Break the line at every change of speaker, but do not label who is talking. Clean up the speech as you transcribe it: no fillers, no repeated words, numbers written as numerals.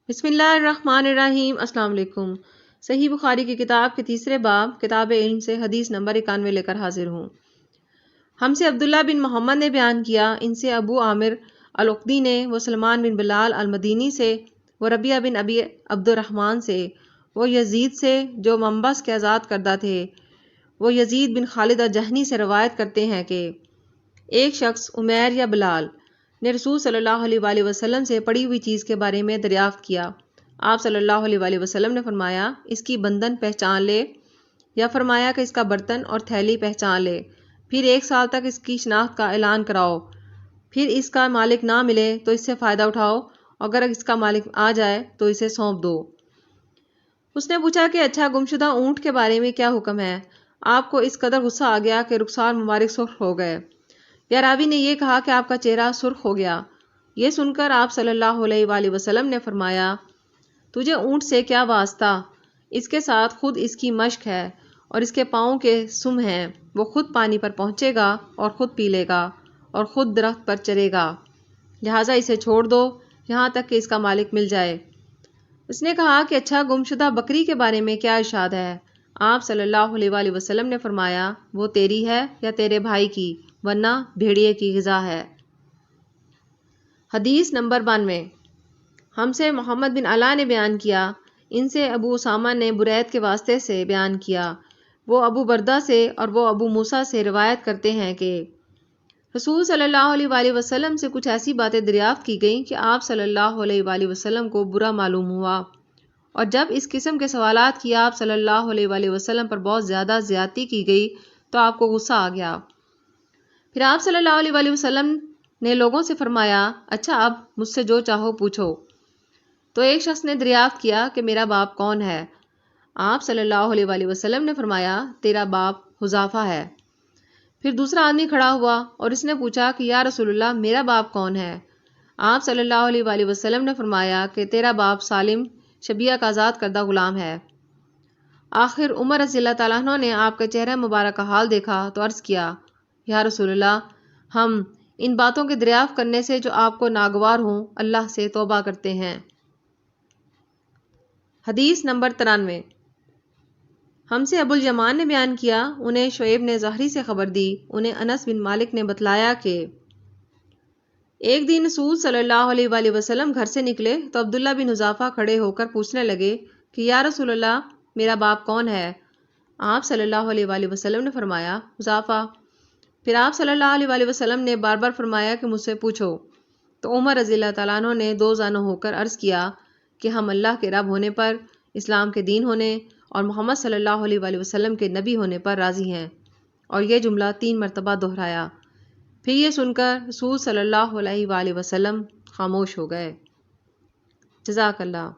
بسم اللہ الرحمن الرحیم۔ السلام علیکم۔ صحیح بخاری کی کتاب کے تیسرے باب کتاب علم سے حدیث نمبر 91 لے کر حاضر ہوں۔ ہم سے عبداللہ بن محمد نے بیان کیا، ان سے ابو عامر العقدی نے، وہ سلمان بن بلال المدینی سے، وہ ربیعہ بن ابی عبد الرحمن سے، وہ یزید سے جو منبس کے آزاد کردہ تھے، وہ یزید بن خالد الجہنی سے روایت کرتے ہیں کہ ایک شخص عمیر یا بلال نے رسول صلی اللہ علیہ وآلہ وسلم سے پڑی ہوئی چیز کے بارے میں دریافت کیا۔ آپ صلی اللہ علیہ وآلہ وسلم نے فرمایا اس کی بندن پہچان لے، یا فرمایا کہ اس کا برتن اور تھیلی پہچان لے، پھر 1 سال تک اس کی شناخت کا اعلان کراؤ، پھر اس کا مالک نہ ملے تو اس سے فائدہ اٹھاؤ، اگر اس کا مالک آ جائے تو اسے سونپ دو۔ اس نے پوچھا کہ اچھا گمشدہ اونٹ کے بارے میں کیا حکم ہے؟ آپ کو اس قدر غصہ آ گیا کہ رخسار مبارک سرخ ہو گئے، یا راوی نے یہ کہا کہ آپ کا چہرہ سرخ ہو گیا۔ یہ سن کر آپ صلی اللہ علیہ وآلہ وسلم نے فرمایا تجھے اونٹ سے کیا واسطہ؟ اس کے ساتھ خود اس کی مشک ہے اور اس کے پاؤں کے سم ہیں، وہ خود پانی پر پہنچے گا اور خود پی لے گا اور خود درخت پر چرے گا، لہٰذا اسے چھوڑ دو یہاں تک کہ اس کا مالک مل جائے۔ اس نے کہا کہ اچھا گمشدہ بکری کے بارے میں کیا ارشاد ہے؟ آپ صلی اللہ علیہ وآلہ وسلم نے فرمایا وہ تیری ہے یا تیرے بھائی کی، ورنہ بھیڑیے کی غذا ہے۔ حدیث نمبر 92۔ ہم سے محمد بن علا نے بیان کیا، ان سے ابو اسامہ نے برید کے واسطے سے بیان کیا، وہ ابو بردہ سے اور وہ ابو موسیٰ سے روایت کرتے ہیں کہ رسول صلی اللہ علیہ وآلہ وسلم سے کچھ ایسی باتیں دریافت کی گئیں کہ آپ صلی اللہ علیہ وآلہ وسلم کو برا معلوم ہوا، اور جب اس قسم کے سوالات کی آپ صلی اللہ علیہ وآلہ وسلم پر بہت زیادہ زیادتی کی گئی تو آپ کو غصہ آ گیا۔ پھر آپ صلی اللہ علیہ وآلہ وسلم نے لوگوں سے فرمایا اچھا اب مجھ سے جو چاہو پوچھو۔ تو ایک شخص نے دریافت کیا کہ میرا باپ کون ہے؟ آپ صلی اللہ علیہ وآلہ وسلم نے فرمایا تیرا باپ حذافہ ہے۔ پھر دوسرا آدمی کھڑا ہوا اور اس نے پوچھا کہ یا رسول اللہ میرا باپ کون ہے؟ آپ صلی اللہ علیہ وآلہ وسلم نے فرمایا کہ تیرا باپ سالم شبیہ کا آزاد کردہ غلام ہے۔ آخر عمر رضی اللہ تعالیٰ عنہ نے آپ کا چہرہ مبارک کا حال دیکھا تو عرض کیا یا رسول اللہ ہم ان باتوں کے دریافت کرنے سے جو آپ کو ناگوار ہوں اللہ سے توبہ کرتے ہیں۔ حدیث نمبر 93۔ ہم سے ابو الیمان نے بیان کیا، انہیں شعیب نے زہری سے خبر دی، انہیں انس بن مالک نے بتلایا کہ ایک دن رسول صلی اللہ علیہ وآلہ وسلم گھر سے نکلے تو عبداللہ بن حذافہ کھڑے ہو کر پوچھنے لگے کہ یا رسول اللہ میرا باپ کون ہے؟ آپ صلی اللہ علیہ وآلہ وسلم نے فرمایا حذافہ۔ پھر آپ صلی اللہ علیہ وآلہ وسلم نے بار بار فرمایا کہ مجھ سے پوچھو، تو عمر رضی اللہ تعالیٰ عنہ نے 2 زانوں ہو کر عرض کیا کہ ہم اللہ کے رب ہونے پر، اسلام کے دین ہونے اور محمد صلی اللہ علیہ وآلہ وسلم کے نبی ہونے پر راضی ہیں، اور یہ جملہ 3 مرتبہ دہرایا۔ پھر یہ سن کر رسول صلی اللہ علیہ وآلہ وسلم خاموش ہو گئے۔ جزاک اللہ۔